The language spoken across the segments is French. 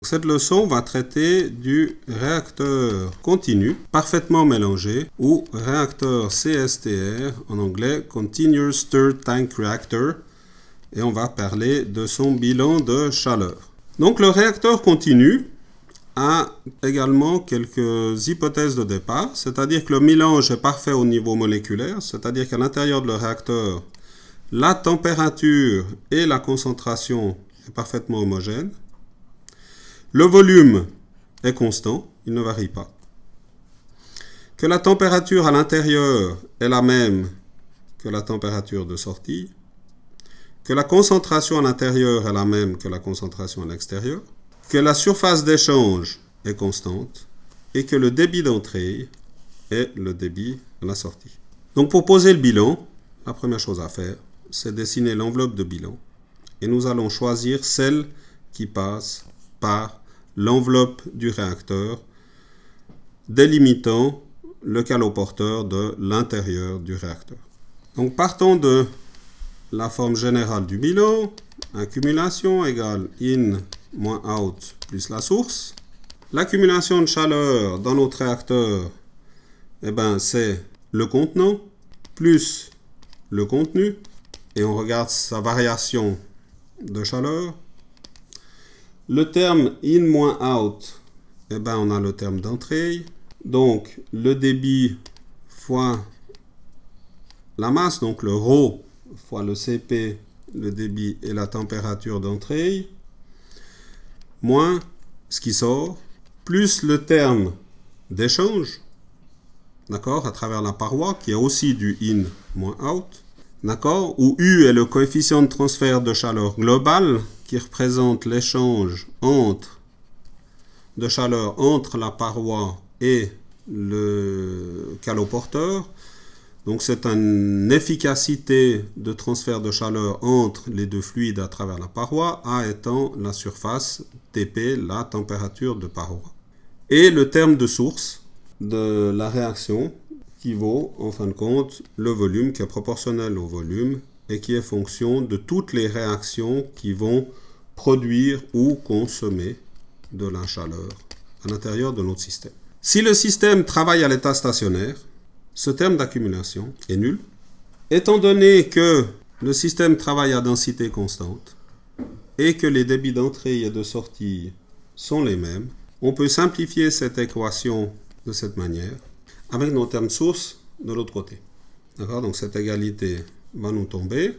Cette leçon va traiter du réacteur continu parfaitement mélangé ou réacteur CSTR en anglais Continuous Stirred Tank Reactor et on va parler de son bilan de chaleur. Donc le réacteur continu a également quelques hypothèses de départ, c'est-à-dire que le mélange est parfait au niveau moléculaire, c'est-à-dire qu'à l'intérieur de le réacteur, la température et la concentration est parfaitement homogène. Le volume est constant, il ne varie pas. Que la température à l'intérieur est la même que la température de sortie. Que la concentration à l'intérieur est la même que la concentration à l'extérieur. Que la surface d'échange est constante. Et que le débit d'entrée est le débit à la sortie. Donc pour poser le bilan, la première chose à faire, c'est dessiner l'enveloppe de bilan. Et nous allons choisir celle qui passe par l'enveloppe du réacteur, délimitant le caloporteur de l'intérieur du réacteur. Donc partons de la forme générale du bilan, accumulation égale in moins out plus la source. L'accumulation de chaleur dans notre réacteur, c'est le contenant plus le contenu, et on regarde sa variation de chaleur. Le terme in moins out, on a le terme d'entrée. Donc, le débit fois la masse, donc le ρ fois le Cp, le débit et la température d'entrée, moins ce qui sort, plus le terme d'échange, d'accord, à travers la paroi, qui est aussi du in moins out, d'accord, où U est le coefficient de transfert de chaleur global, qui représente l'échange de chaleur entre la paroi et le caloporteur. Donc c'est une efficacité de transfert de chaleur entre les deux fluides à travers la paroi, A étant la surface, Tp la température de paroi. Et le terme de source de la réaction qui vaut en fin de compte le volume qui est proportionnel au volume et qui est fonction de toutes les réactions qui vont produire ou consommer de la chaleur à l'intérieur de notre système. Si le système travaille à l'état stationnaire, ce terme d'accumulation est nul. Étant donné que le système travaille à densité constante et que les débits d'entrée et de sortie sont les mêmes, on peut simplifier cette équation de cette manière avec nos termes sources de l'autre côté. D'accord? Donc cette égalité va nous tomber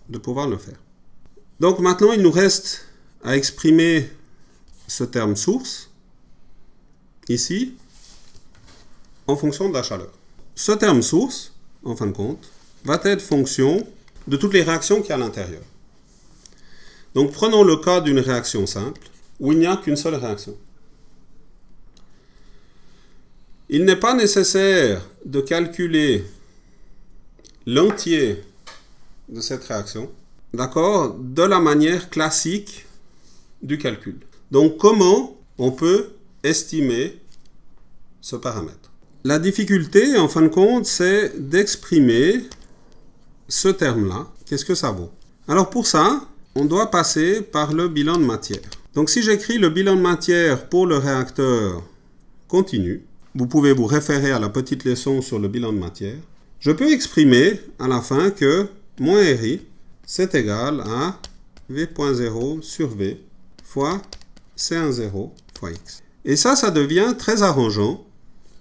de pouvoir le faire. Donc maintenant, il nous reste à exprimer ce terme source, ici, en fonction de la chaleur. Ce terme source, en fin de compte, va être fonction de toutes les réactions qu'il y a à l'intérieur. Donc prenons le cas d'une réaction simple, où il n'y a qu'une seule réaction. Il n'est pas nécessaire de calculer l'entier de cette réaction, d'accord, de la manière classique du calcul. Donc, comment on peut estimer ce paramètre? La difficulté, en fin de compte, c'est d'exprimer ce terme-là. Qu'est-ce que ça vaut? Alors, pour ça, on doit passer par le bilan de matière. Donc, si j'écris le bilan de matière pour le réacteur continu, vous pouvez vous référer à la petite leçon sur le bilan de matière. Je peux exprimer à la fin que moins RI, c'est égal à V.0 sur V fois C10 fois X. Et ça devient très arrangeant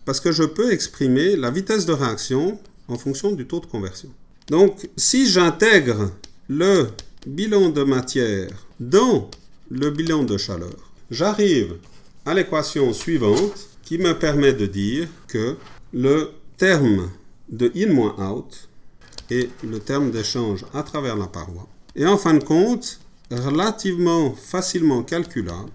parce que je peux exprimer la vitesse de réaction en fonction du taux de conversion. Donc, si j'intègre le bilan de matière dans le bilan de chaleur, j'arrive à l'équation suivante qui me permet de dire que le terme de in-out et le terme d'échange à travers la paroi est en fin de compte relativement facilement calculable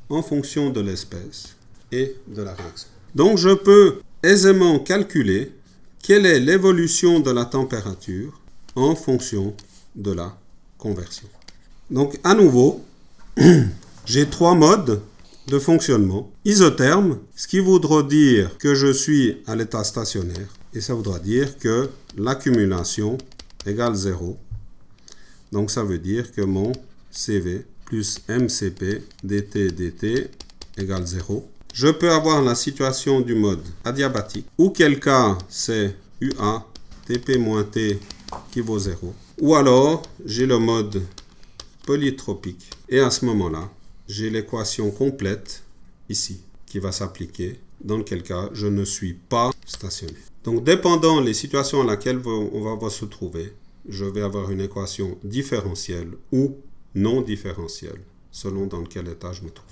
en fonction de l'espèce et de la réaction. Donc je peux aisément calculer quelle est l'évolution de la température en fonction de la conversion. Donc à nouveau, j'ai trois modes de fonctionnement. Isotherme, ce qui voudra dire que je suis à l'état stationnaire. Et ça voudra dire que l'accumulation égale 0. Donc ça veut dire que mon CV plus MCP dt égale 0. Je peux avoir la situation du mode adiabatique, auquel cas c'est UA TP moins T qui vaut 0. Ou alors, j'ai le mode polytropique. Et à ce moment-là, j'ai l'équation complète ici qui va s'appliquer, dans quel cas je ne suis pas stationnaire. Donc, dépendant les situations à laquelle on va se trouver, je vais avoir une équation différentielle ou non différentielle, selon dans quel état je me trouve.